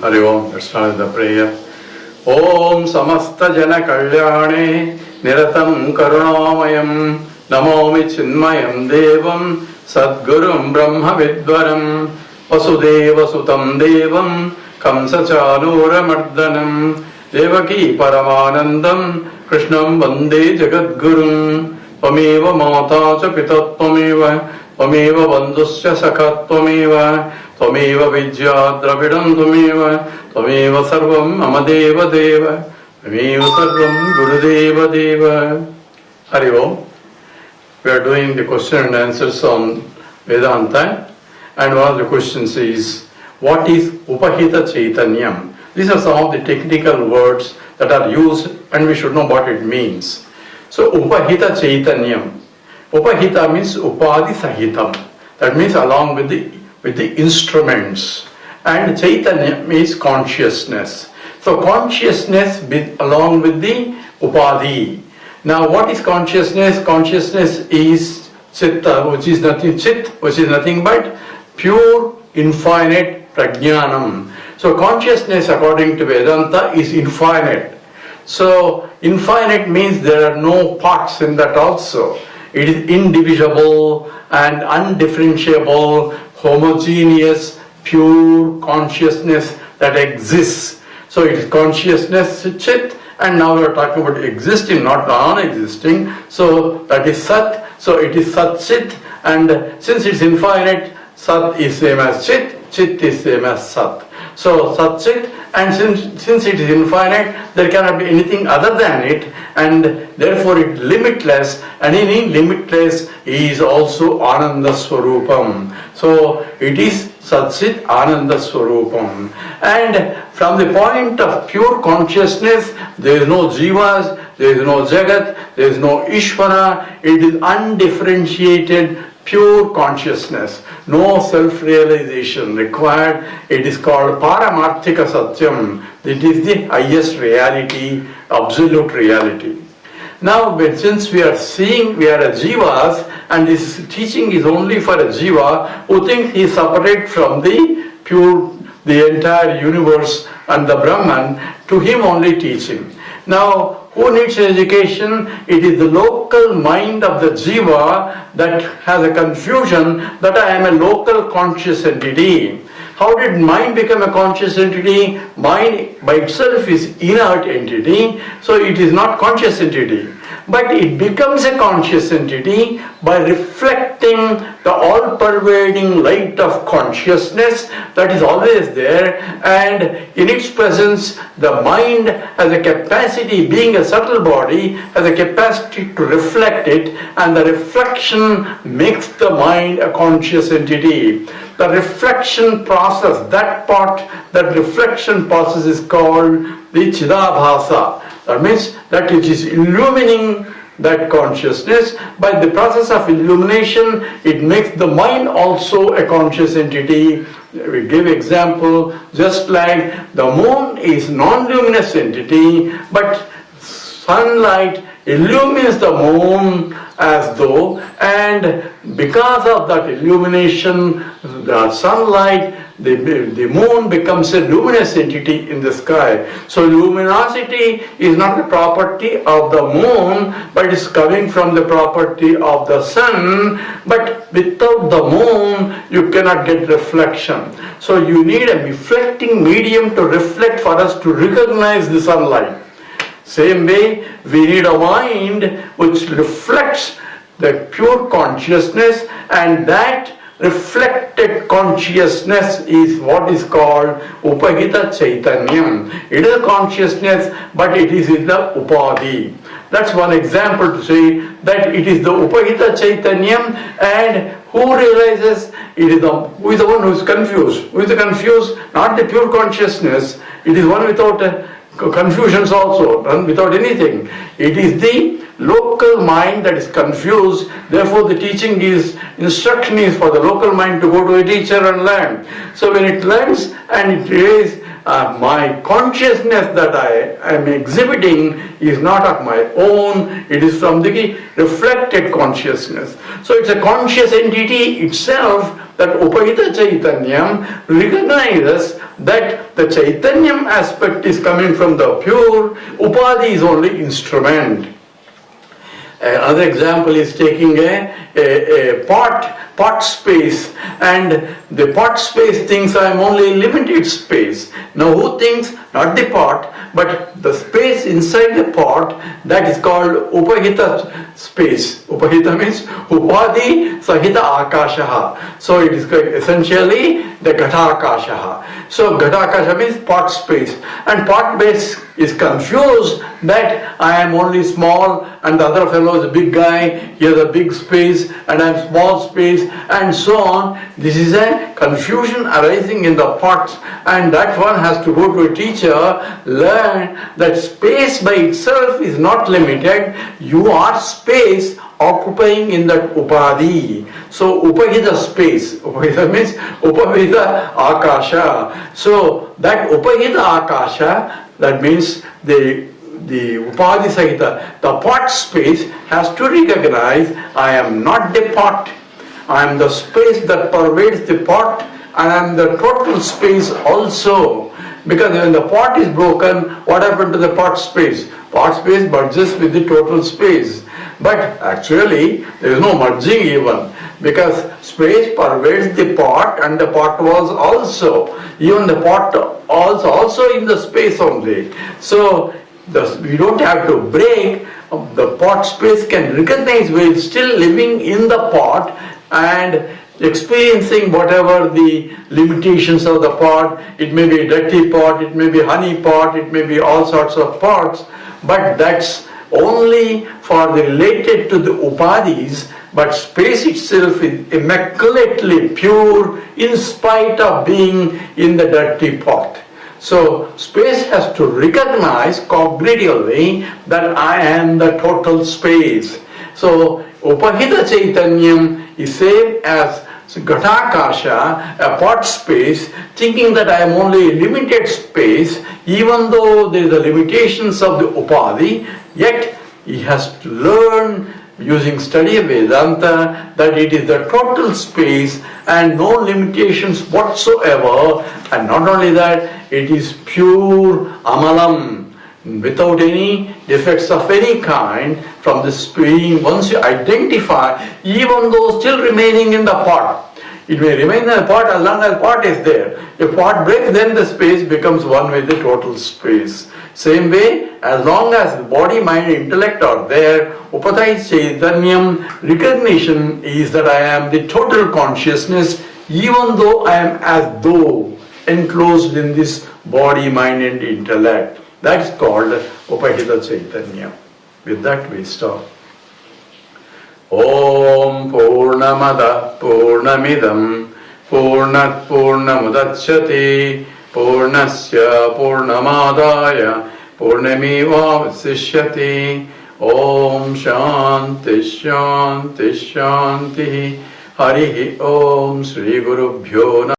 Hari Om. Let's start the prayer. Om Samasta Jana Kalyane Niratam Karunamayam Namomi Chinmayam Devam Sadgurum Brahma Vidvaram Vasudeva Sutam Devam Kamsa Chanura Mardanam Devaki Paramanandam Krishnam Vande Jagadgurum Tvameva Mata Cha Pita Tvameva Tvameva Bandhusya Sakha Tvameva Tvameva Vidya Dravidam Tvameva Tvameva Sarvam Mama Deva Deva Tvameva Sarvam Gurudeva Deva. Hari Om. We are doing the question and answers on Vedanta, and one of the questions is, what is Upahita Chaitanyam? These are some of the technical words that are used and we should know what it means. So Upahita Chaitanyam. Upahita means Upadi Sahitam. That means along with the instruments. And Chaitanya means consciousness. So consciousness along with the Upadi. Now what is consciousness? Consciousness is Chitta, which is nothing but pure infinite prajnanam. So consciousness according to Vedanta is infinite. So infinite means there are no parts in that also. It is indivisible and undifferentiable, homogeneous, pure consciousness that exists. So it is consciousness, Chit, and now we are talking about existing, not non-existing. So that is Sat. So it is Sat Chit, and since it's infinite, Sat is same as Chit, Chit is same as Sat. So Sat Chit, and since it is infinite, there cannot be anything other than it, and therefore it is limitless, and in limitless is also Ananda Swarupam. So it is Sat Chit Ananda Swarupam. And from the point of pure consciousness, there is no jivas, there is no jagat, there is no Ishvara, it is undifferentiated pure consciousness, no self-realization required. It is called Paramarthika Satyam. It is the highest reality, absolute reality. Now, since we are seeing we are a jivas, and this teaching is only for a jiva who thinks he is separate from the pure, the entire universe and the Brahman, to him only teaching. Now, who needs education? It is the local mind of the jiva that has a confusion that I am a local conscious entity. How did mind become a conscious entity? Mind by itself is inert entity, so it is not conscious entity. But it becomes a conscious entity by reflecting the all-pervading light of consciousness that is always there, and in its presence the mind has a capacity, being a subtle body, has a capacity to reflect it, and the reflection makes the mind a conscious entity. The reflection process, that reflection process is called the Chidabhasa. That means that which is illumining that consciousness. By the process of illumination, it makes the mind also a conscious entity. We give example, just like the moon is non-luminous entity, but sunlight illumines the moon as though, and because of that illumination, the sunlight, the moon becomes a luminous entity in the sky. So luminosity is not the property of the moon, but it is coming from the property of the sun. But without the moon, you cannot get reflection. So you need a reflecting medium to reflect for us to recognize the sunlight. Same way, we need a mind which reflects the pure consciousness, and that reflected consciousness is what is called Upahita Chaitanyam. It is a consciousness, but it is in the Upadi. That's one example to say that it is the Upahita Chaitanyam, and who realizes it is who is the one who is confused. Who is the confused? Not the pure consciousness. It is one without confusions also, and without anything. It is the local mind that is confused. Therefore the instruction is for the local mind to go to a teacher and learn. So when it learns and it my consciousness that I am exhibiting is not of my own, it is from the reflected consciousness. So it's a conscious entity itself that Upahita Chaitanyam recognizes that the Chaitanyam aspect is coming from the pure, Upadhi is only instrument. Another example is taking a pot space, and the pot space thinks I am only limited space. Now who thinks not the pot but the space inside the pot, that is called Upahita space. Upahita means Upadhi Sahita Akashaha. So it is essentially the Ghatakashaha. So Ghatakasha means pot space, and pot base is confused that I am only small and the other fellow is a big guy, he has a big space and I am small space, and so on. This is a confusion arising in the pots, and that one has to go to a teacher, learn that space by itself is not limited. You are space occupying in that Upadhi. So Upahita space, Upahita means Upahita Akasha. So that Upahita Akasha, that means the Upadhi Sahita, the pot space has to recognize I am not the pot, I am the space that pervades the pot, and I am the total space also. Because when the pot is broken, what happened to the pot space? Pot space merges with the total space. But actually, there is no merging even, because space pervades the pot and the pot walls also. Even the pot walls also in the space only. So we don't have to break. The pot space can recognize we are still living in the pot and experiencing whatever the limitations of the pot. It may be a dirty pot, it may be honey pot, it may be all sorts of pots, but that's only for the related to the upadhis. But space itself is immaculately pure in spite of being in the dirty pot. So space has to recognize cognitively that I am the total space. So Upahita Chaitanyam is same as Ghatakasha, a pot space, thinking that I am only a limited space, even though there is the limitations of the Upadhi, yet he has to learn using study of Vedanta that it is the total space and no limitations whatsoever, and not only that, it is pure amalam, without any defects of any kind from this being. Once you identify, even though still remaining in the pot, it may remain in the pot as long as pot is there. If pot breaks, then the space becomes one with the total space. Same way, as long as the body, mind, intellect are there, Upadhi Chaitanyam recognition is that I am the total consciousness, even though I am as though enclosed in this body, mind and intellect. That is called Upahita Chaitanya. With that we stop. Om Purnamada Purnamidam Purnat Purnamudachyate Purnasya Purnamadaya Purnameva Vasishyate. Om Shanti Shanti Shanti. Harihi Om Shri Gurubhyo Namah.